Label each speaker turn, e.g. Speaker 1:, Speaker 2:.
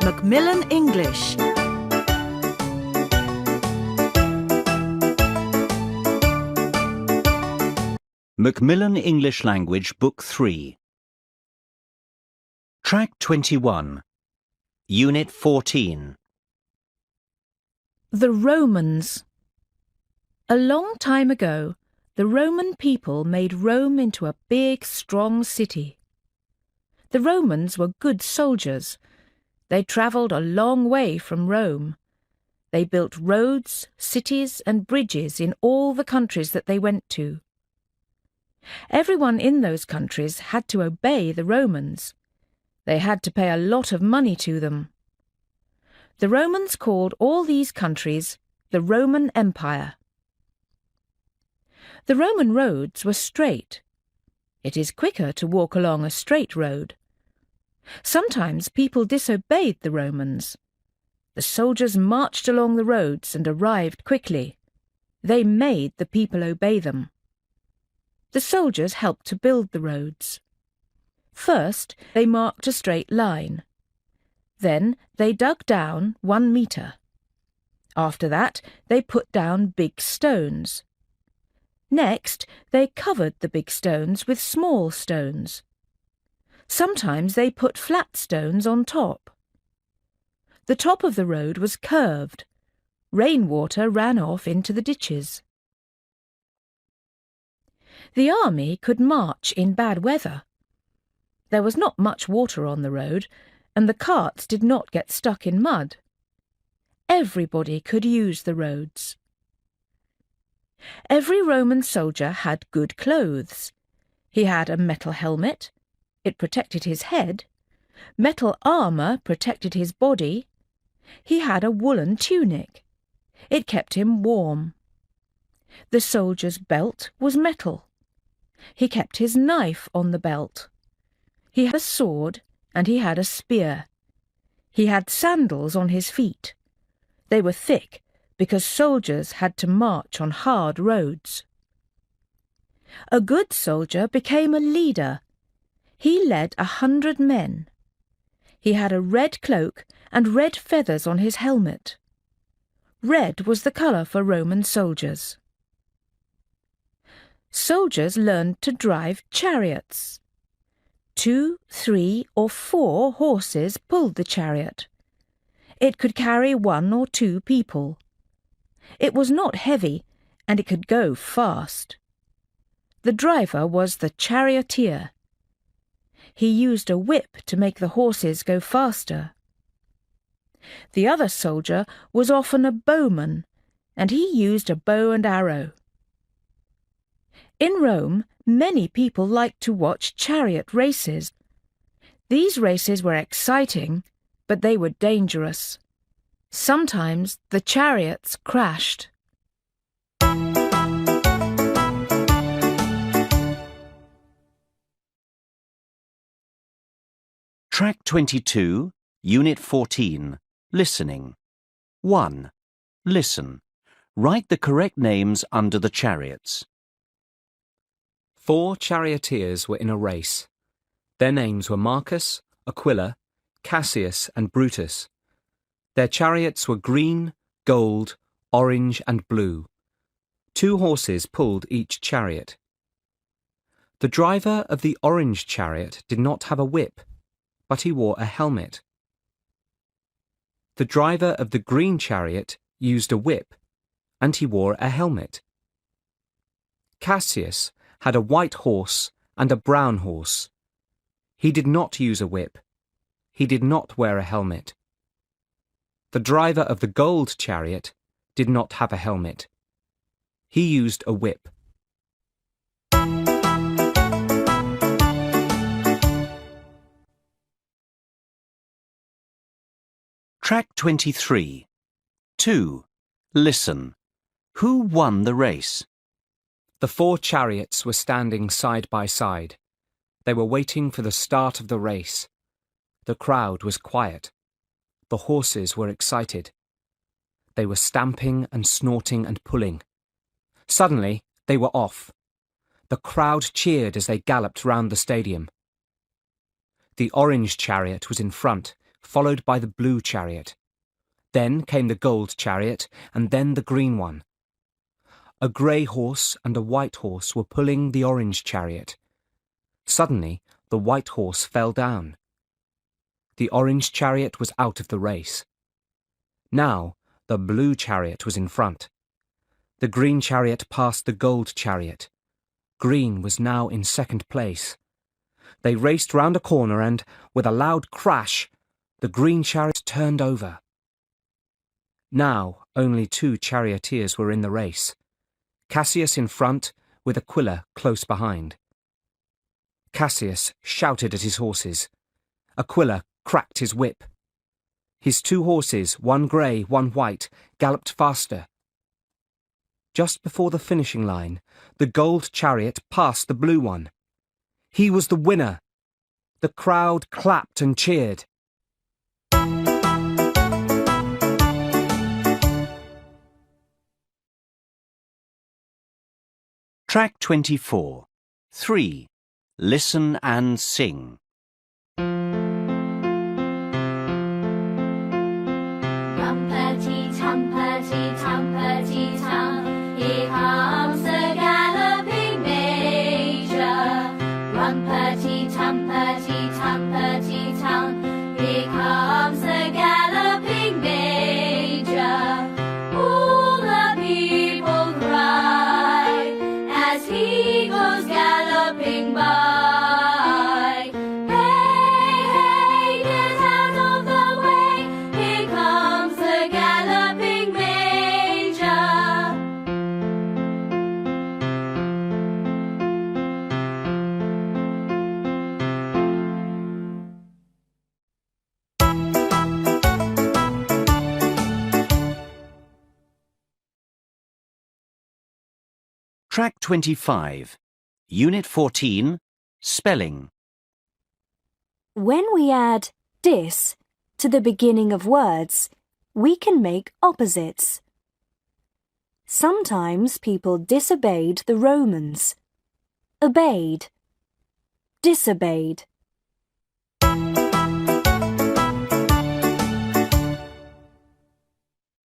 Speaker 1: Macmillan English.
Speaker 2: Macmillan English Language Book 3. Track 21. Unit 14.
Speaker 3: The Romans. A long time ago, the Roman people made Rome into a big, strong city. The Romans were good soldiers. They travelled a long way from Rome. They built roads, cities and bridges in all the countries that they went to. Everyone in those countries had to obey the Romans. They had to pay a lot of money to them. The Romans called all these countries the Roman Empire. The Roman roads were straight. It is quicker to walk along a straight road. Sometimes people disobeyed the Romans. The soldiers marched along the roads and arrived quickly. They made the people obey them. The soldiers helped to build the roads. First, they marked a straight line. Then they dug down 1 metre. After that, they put down big stones. Next, they covered the big stones with small stones. Sometimes they put flat stones on top. The top of the road was curved. Rainwater ran off into the ditches. The army could march in bad weather. There was not much water on the road, and the carts did not get stuck in mud. Everybody could use the roads. Every Roman soldier had good clothes. He had a metal helmet. It protected his head. Metal armour protected his body. He had a woolen tunic. It kept him warm. The soldier's belt was metal. He kept his knife on the belt. He had a sword and he had a spear. He had sandals on his feet. They were thick because soldiers had to march on hard roads. A good soldier became a leader. He led 100 men. He had a red cloak and red feathers on his helmet. Red was the colour for Roman soldiers. Soldiers learned to drive chariots. 2, 3 or 4 horses pulled the chariot. It could carry 1 or 2 people. It was not heavy and it could go fast. The driver was the charioteer. He used a whip to make the horses go faster. The other soldier was often a bowman, and he used a bow and arrow. In Rome, many people liked to watch chariot races. These races were exciting, but they were dangerous. Sometimes the chariots crashed.
Speaker 2: Track 22, Unit 14. Listening. 1. Listen. Write the correct names under the chariots.
Speaker 4: 4 charioteers were in a race. Their names were Marcus, Aquila, Cassius and Brutus. Their chariots were green, gold, orange and blue. 2 horses pulled each chariot. The driver of the orange chariot did not have a whip, but he wore a helmet. The driver of the green chariot used a whip, and he wore a helmet. Cassius had a white horse and a brown horse. He did not use a whip. He did not wear a helmet. The driver of the gold chariot did not have a helmet. He used a whip.
Speaker 2: Track 23. 2. Listen. Who won the race?
Speaker 4: The 4 chariots were standing side by side. They were waiting for the start of the race. The crowd was quiet. The horses were excited. They were stamping and snorting and pulling. Suddenly, they were off. The crowd cheered as they galloped round the stadium. The orange chariot was in front, followed by the blue chariot. Then came the gold chariot, and then the green one. A grey horse and a white horse were pulling the orange chariot. Suddenly, the white horse fell down. The orange chariot was out of the race. Now, the blue chariot was in front. The green chariot passed the gold chariot. Green was now in second place. They raced round a corner and, with a loud crash, the green chariot turned over. Now only 2 charioteers were in the race. Cassius in front, with Aquila close behind. Cassius shouted at his horses. Aquila cracked his whip. His 2 horses, one grey, one white, galloped faster. Just before the finishing line, the gold chariot passed the blue one. He was the winner. The crowd clapped and cheered.
Speaker 2: Track 24. 3. Listen and sing.
Speaker 1: Tumpety, tumpety, tum, here comes the galloping major. Rumpety, tumpety, tumpety, tum, here comes the galloping major. All the people cry as he goes galloping by. Hey, hey, get out of the way, here comes the galloping major.
Speaker 2: Track 25. Unit 14. Spelling.
Speaker 5: When we add dis to the beginning of words, we can make opposites. Sometimes people disobeyed the Romans. Obeyed. Disobeyed.